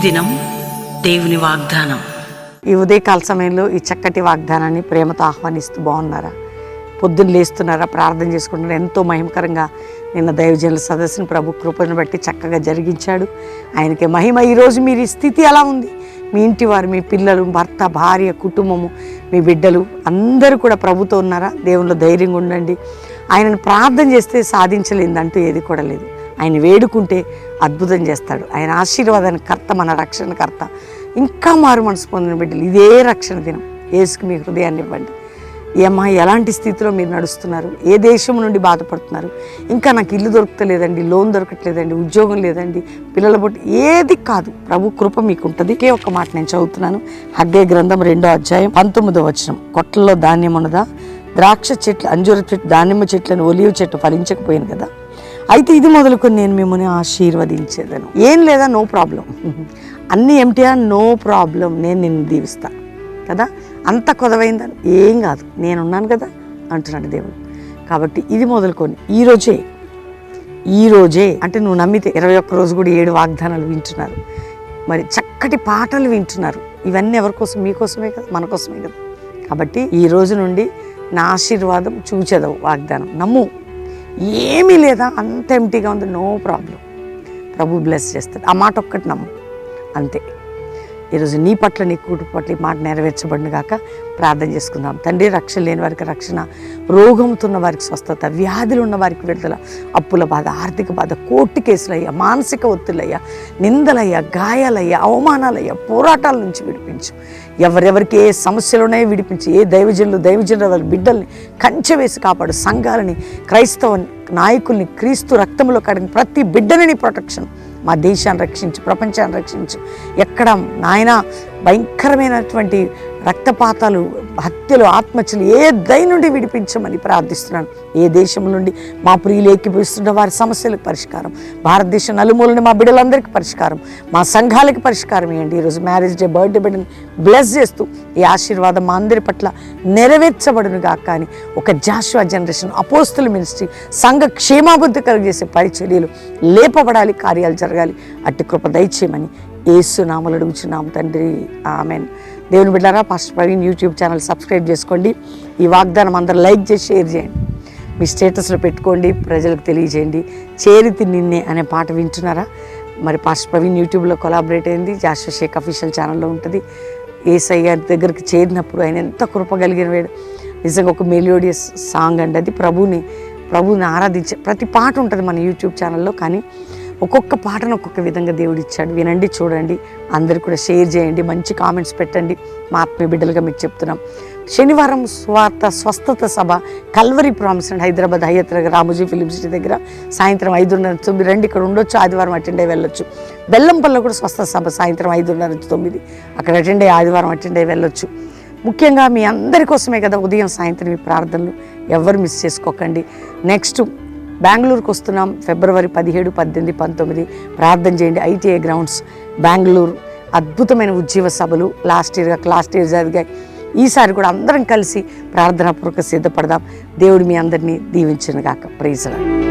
దినం దేవుని వాగ్దానం. ఈ ఉదయకాల సమయంలో ఈ చక్కటి వాగ్దానాన్ని ప్రేమతో ఆహ్వానిస్తూ బాగున్నారా? పొద్దున్న లేస్తున్నారా? ప్రార్థన చేసుకుంటున్నారా? ఎంతో మహిమకరంగా నిన్న దైవజనుల సదస్సును ప్రభు కృపను బట్టి చక్కగా జరిగించాడు. ఆయనకి మహిమ. ఈరోజు మీరు ఈ స్థితి ఎలా ఉంది? మీ ఇంటి వారు, మీ పిల్లలు, భర్త, భార్య, కుటుంబము, మీ బిడ్డలు అందరూ కూడా ప్రభుతో ఉన్నారా? దేవునిలో ధైర్యంగా ఉండండి. ఆయనను ప్రార్థన చేస్తే సాధించలేదంటూ ఏది కూడా లేదు. ఆయన వేడుకుంటే అద్భుతం చేస్తాడు. ఆయన ఆశీర్వాదానికి కర్త, మన రక్షణ కర్త. ఇంకా మారు మనసు పొందిన బిడ్డలు, ఇదే రక్షణ దినం. యేసుకు మీ హృదయాన్ని ఇవ్వండి. ఏమ్మా, ఎలాంటి స్థితిలో మీరు నడుస్తున్నారు? ఏ దేశం నుండి బాధపడుతున్నారు? ఇంకా నాకు ఇల్లు దొరకలేదండి, లోన్ దొరకట్లేదండి, ఉద్యోగం లేదండి, పిల్లల బొట్టు ఏది కాదు. ప్రభు కృప మీకు ఉంటుంది. ఒకే ఒక్క మాట నేను చదువుతున్నాను. హగ్గై గ్రంథం 2వ అధ్యాయం 19వ వచనం. కొట్లలో ధాన్యం ఉన్నదా? ద్రాక్ష చెట్లు, అంజూర చెట్లు, దానిమ్మ చెట్లను, ఒలివ చెట్టు ఫలించకపోయింది కదా. అయితే ఇది మొదలుకొని నేను మిమ్మల్ని ఆశీర్వదించేదను. ఏం లేదా? No problem. అన్నీ ఎంటియా? No problem. నేను నిన్ను దీవిస్తా కదా. అంత కొదవైందని ఏం కాదు, నేనున్నాను కదా అంటున్నాడు దేవుడు. కాబట్టి ఇది మొదలుకొని ఈరోజే అంటే నువ్వు నమ్మితే 21 రోజు కూడా 7 వాగ్దానాలు వింటున్నారు. మరి చక్కటి పాటలు వింటున్నారు. ఇవన్నీ ఎవరి కోసం? మీకోసమే కదా, మన కోసమే కదా. కాబట్టి ఈ రోజు నుండి నా ఆశీర్వాదం చూచెదవు. వాగ్దానం నమ్ము. ఏమీ లేదా, అంత ఎంటీగా ఉంది, నో ప్రాబ్లం. ప్రభు బ్లెస్ చేస్తాడు. ఆ మాట ఒక్కటి నమ్ము, అంతే. ఈరోజు నీ పట్ల, నీ కుటుంబ పట్ల ఈ మాట నెరవేర్చబడిన గాక ప్రార్థన చేసుకుందాం. తండ్రి, రక్షణ లేని వారికి రక్షణ, రోగంతో ఉన్న వారికి స్వస్థత, వ్యాధులు ఉన్న వారికి విడుదల, అప్పుల బాధ, ఆర్థిక బాధ, కోర్టు కేసులయ్యా, మానసిక ఒత్తిళ్ళయ్యా, నిందలయ్యా, గాయాలయ్యా, అవమానాలయ్యా, పోరాటాల నుంచి విడిపించు. ఎవరెవరికి ఏ సమస్యలు ఉన్నాయో విడిపించి, ఏ దైవజనుల వారి బిడ్డల్ని కంచె వేసి కాపాడు. సంఘాలని, క్రైస్తవ నాయకుల్ని క్రీస్తు రక్తంలో కడిగిన ప్రతి బిడ్డని ప్రొటెక్షన్. మా దేశాన్ని రక్షించు, ప్రపంచాన్ని రక్షించు. ఎక్కడ నాయన భయంకరమైనటువంటి రక్తపాతాలు, హత్యలు, ఆత్మహత్యలు ఏ దయ నుండి విడిపించమని ప్రార్థిస్తున్నాను. ఏ దేశం నుండి మా ప్రియులు ఏకీభవిస్తున్న వారి సమస్యలకు పరిష్కారం, భారతదేశం నలుమూలని మా బిడ్డలందరికీ పరిష్కారం, మా సంఘాలకి పరిష్కారం ఇవ్వండి. ఈరోజు మ్యారేజ్ డే, బర్త్డే బిడ్డని బ్లెస్ చేస్తూ ఈ ఆశీర్వాదం మా అందరి పట్ల నెరవేర్చబడును గాక. కానీ ఒక జాషువా జనరేషన్, అపోస్తుల మినిస్ట్రీ, సంఘ క్షేమాభివృద్ధి కలిగజేసే పరిచర్యలు లేపబడాలి, కార్యాలు జరగాలి. అట్టి కృప దయచేయమని యేసు నామములో అడుగుచున్నాము తండ్రి, ఆమెన్. దేవుని బిడ్డలారా, pastor Praveen YouTube channel subscribe చేసుకోండి. ఈ వాగ్దానం అందరూ లైక్ చేసి షేర్ చేయండి. మీ స్టేటస్లో పెట్టుకోండి, ప్రజలకు తెలియజేయండి. చేరితి నిన్నే అనే పాట వింటున్నారా? మరి పాస్టర్ ప్రవీణ్ యూట్యూబ్లో కొలాబరేట్ అయింది, జాషువా షేక్ అఫీషియల్ ఛానల్లో ఉంటుంది. యేసయ్య దగ్గరికి చేరినప్పుడు ఆయన ఎంత కృప కలిగిన వేడు. నిజంగా ఒక మెలోడియస్ సాంగ్ అండి అది. ప్రభుని ఆరాధించే ప్రతి పాట ఉంటుంది మన యూట్యూబ్ ఛానల్లో. కానీ ఒక్కొక్క పాటను ఒక్కొక్క విధంగా దేవుడు ఇచ్చాడు. వినండి, చూడండి, అందరు కూడా షేర్ చేయండి, మంచి కామెంట్స్ పెట్టండి. మా ఆత్మీయ బిడ్డలుగా మీకు చెప్తున్నాం. శనివారం స్వస్థత సభ Calvary promise and Hyderabad Hayat Nagar Ramoji film city దగ్గర సాయంత్రం 5:30-9 రండి. ఇక్కడ ఉండొచ్చు, ఆదివారం అటెండ్ అయ్యి వెళ్ళొచ్చు. బెల్లంపల్లిలో కూడా స్వస్థత సభ సాయంత్రం 5:30-9 అక్కడ అటెండ్ అయ్యి ఆదివారం అటెండ్ అయ్యి వెళ్ళొచ్చు. ముఖ్యంగా మీ అందరి కోసమే కదా ఉదయం సాయంత్రం ఈ ప్రార్థనలు, ఎవరు మిస్ చేసుకోకండి. నెక్స్ట్ బెంగళూరుకు వస్తున్నాం. ఫిబ్రవరి 17, 18, 19 ప్రార్థన చేయండి. ITI grounds Bengaluru. అద్భుతమైన ఉజ్జీవ సభలు లాస్ట్ ఇయర్ జరిగాయి. ఈసారి కూడా అందరం కలిసి ప్రార్థనాపూర్వక సిద్ధపడదాం. దేవుడు మీ అందరినీ దీవించును గాక. Praise lord.